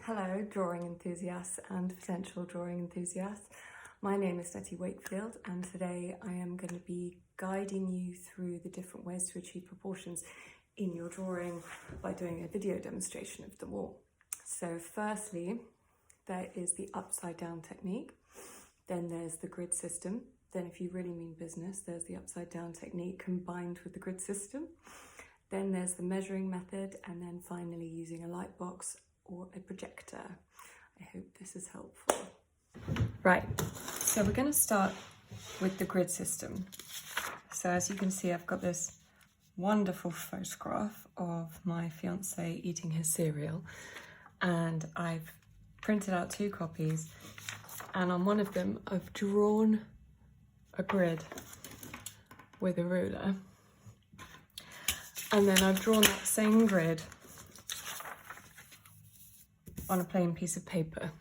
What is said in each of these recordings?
Hello, drawing enthusiasts and potential drawing enthusiasts. My name is Nettie Wakefield, and today I am going to be guiding you through the different ways to achieve proportions in your drawing by doing a video demonstration of them all. So firstly, there is the upside down technique, then there's the grid system, then if you really mean business, there's the upside down technique combined with the grid system, then there's the measuring method, and then finally using a light box or a projector. I hope this is helpful. Right, so we're going to start with the grid system. So as you can see, I've got this wonderful photograph of my fiance eating his cereal, and I've printed out 2 copies, and on one of them I've drawn a grid with a ruler, and then I've drawn that same grid on a plain piece of paper,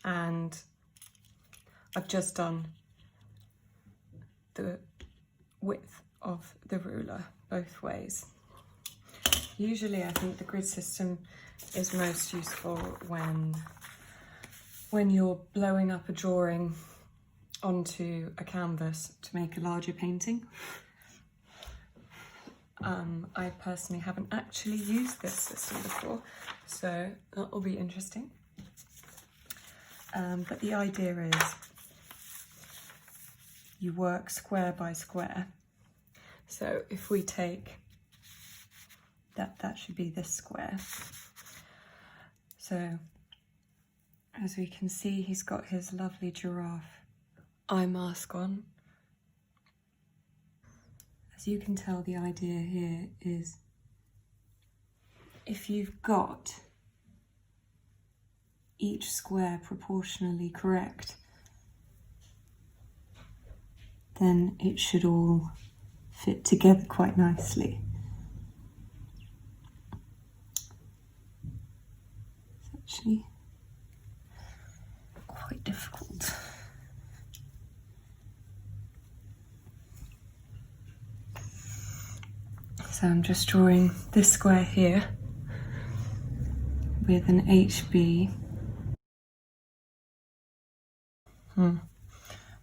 and I've just done the width of the ruler both ways. Usually I think the grid system is most useful when you're blowing up a drawing onto a canvas to make a larger painting. I personally haven't actually used this system before, so that will be interesting. But the idea is you work square by square. So if we take that should be this square. So as we can see, he's got his lovely giraffe eye mask on. As you can tell, the idea here is if you've got each square proportionally correct, then it should all fit together quite nicely. It's actually quite difficult. So I'm just drawing this square here with an HB.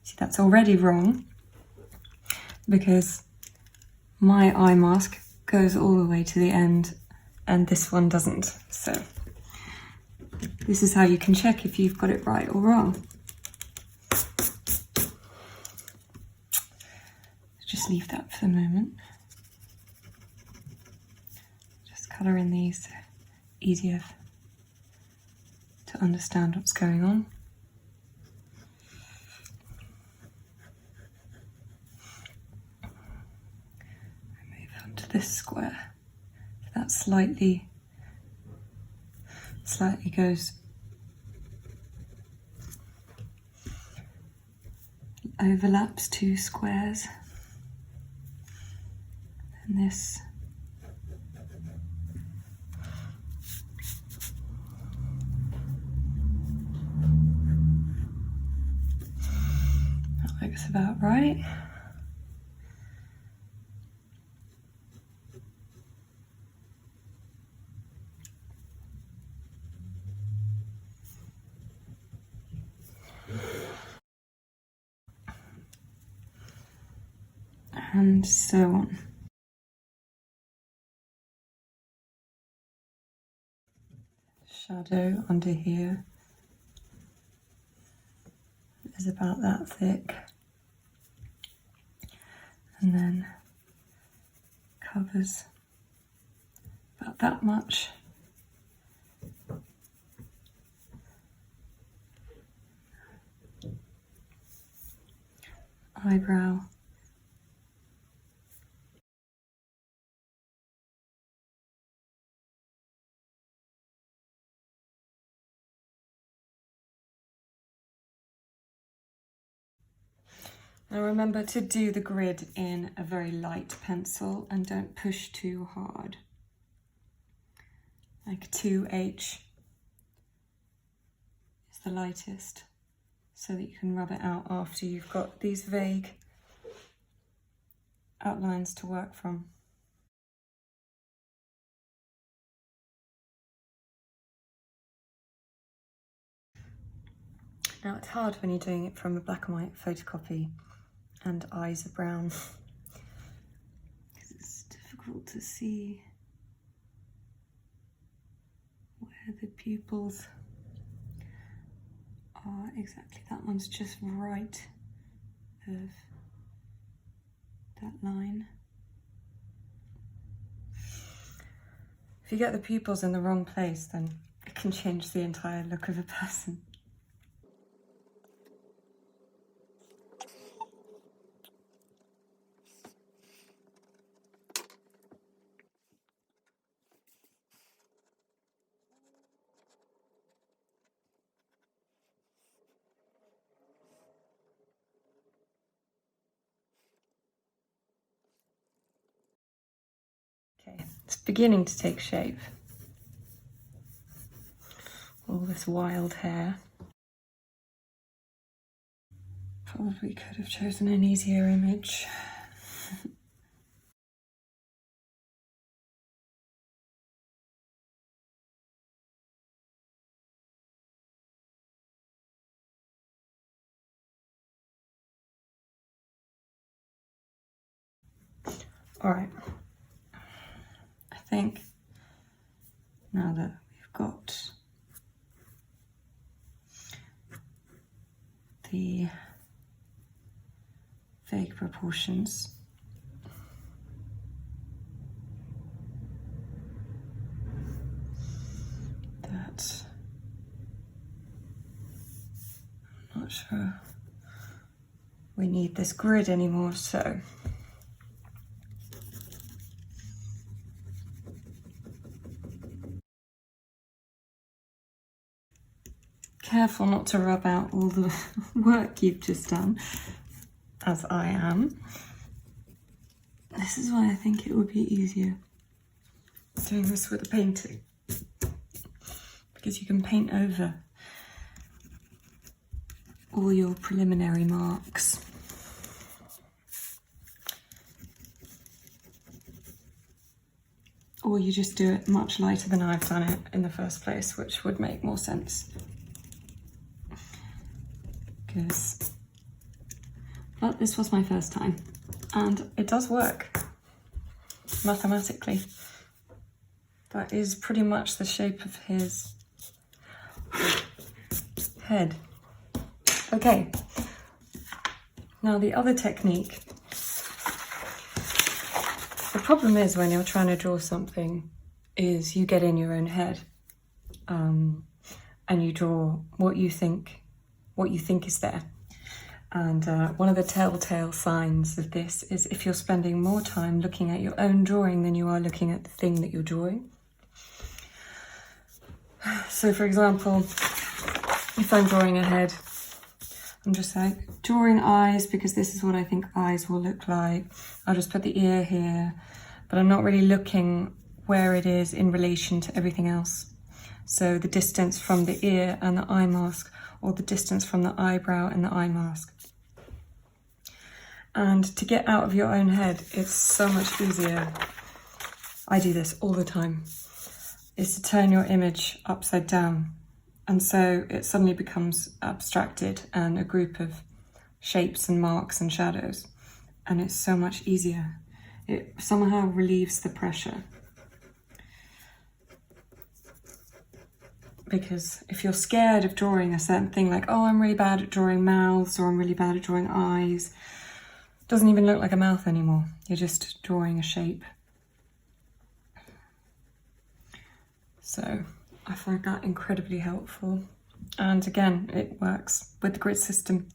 See, that's already wrong because my eye mask goes all the way to the end and this one doesn't. So this is how you can check if you've got it right or wrong. Just leave that for the moment. Colour in these, easier to understand what's going on. I move on to this square. That slightly goes overlaps 2 squares, and this looks about right. And so on. Shadow under here is about that thick, and then covers about that much. Eyebrow. Now remember to do the grid in a very light pencil and don't push too hard. Like 2H is the lightest, so that you can rub it out after you've got these vague outlines to work from. Now it's hard when you're doing it from a black and white photocopy and eyes are brown, because it's difficult to see where the pupils are exactly. That one's just right of that line. If you get the pupils in the wrong place, then it can change the entire look of a person. Okay, it's beginning to take shape. All this wild hair. Probably could have chosen an easier image. All right, I think now that we've got the vague proportions, that I'm not sure we need this grid anymore, so careful not to rub out all the work you've just done, as I am. This is why I think it would be easier doing this with a painting, because you can paint over all your preliminary marks. Or you just do it much lighter than I've done it in the first place, which would make more sense. But this was my first time, and it does work mathematically. That is pretty much the shape of his head. Okay, now the other technique. The problem is when you're trying to draw something is you get in your own head, and you draw what you think is there. And one of the telltale signs of this is if you're spending more time looking at your own drawing than you are looking at the thing that you're drawing. So for example, if I'm drawing a head, I'm just like drawing eyes because this is what I think eyes will look like. I'll just put the ear here, but I'm not really looking where it is in relation to everything else. So the distance from the ear and the eye mask, or the distance from the eyebrow and the eye mask. And to get out of your own head, it's so much easier. I do this all the time. Is to turn your image upside down. And so it suddenly becomes abstracted and a group of shapes and marks and shadows. And it's so much easier. It somehow relieves the pressure. Because if you're scared of drawing a certain thing, like, oh, I'm really bad at drawing mouths, or I'm really bad at drawing eyes, it doesn't even look like a mouth anymore. You're just drawing a shape. So I find that incredibly helpful. And again, it works with the grid system.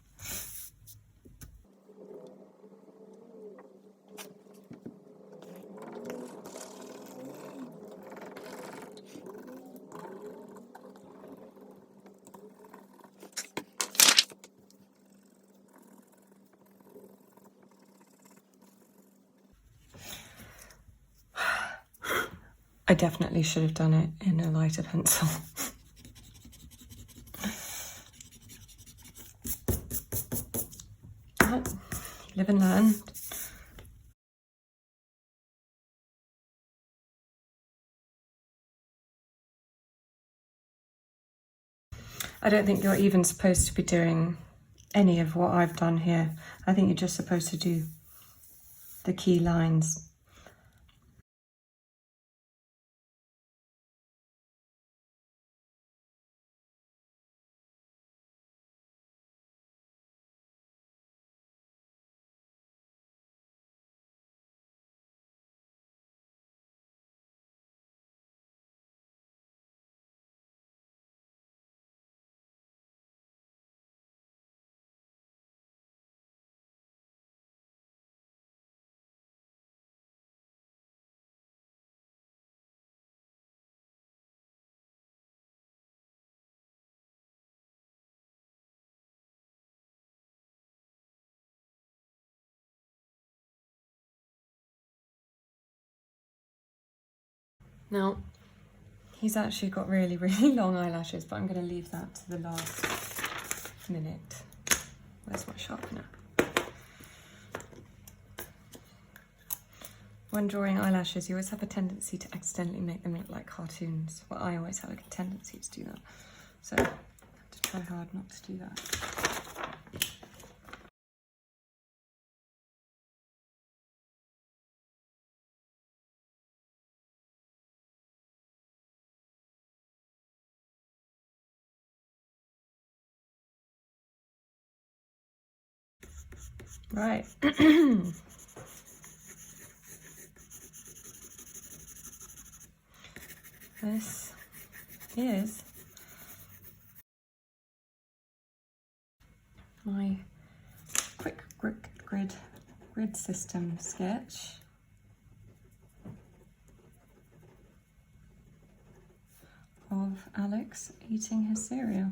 I definitely should have done it in a lighter pencil. But live and learn. I don't think you're even supposed to be doing any of what I've done here. I think you're just supposed to do the key lines. Now, he's actually got really, really long eyelashes, but I'm going to leave that to the last minute. Where's my sharpener? When drawing eyelashes, you always have a tendency to accidentally make them look like cartoons. Well, I always have a tendency to do that. So, I have to try hard not to do that. Right. This is my quick grid system sketch of Alex eating his cereal.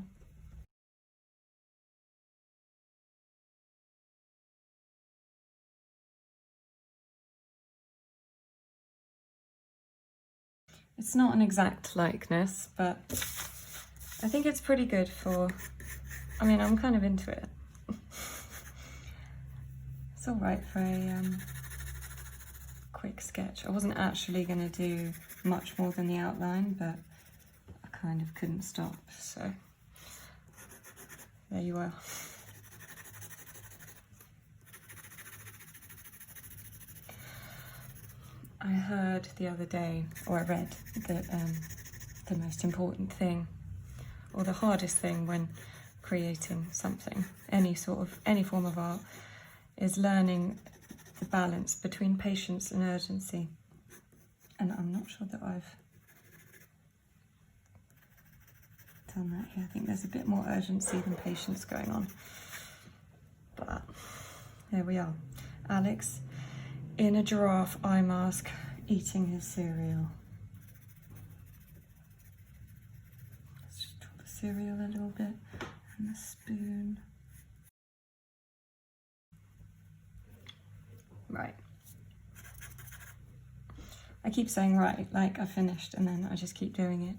It's not an exact likeness, but I think it's pretty good for, I mean, I'm kind of into it. It's all right for a quick sketch. I wasn't actually going to do much more than the outline, but I kind of couldn't stop, so there you are. I heard the other day, or I read, that the most important thing, or the hardest thing when creating something, any form of art, is learning the balance between patience and urgency. And I'm not sure that I've done that here. I think there's a bit more urgency than patience going on. But there we are. Alex in a giraffe eye mask, eating his cereal. Let's just drop the cereal a little bit, and the spoon. Right. I keep saying right, like I finished, and then I just keep doing it.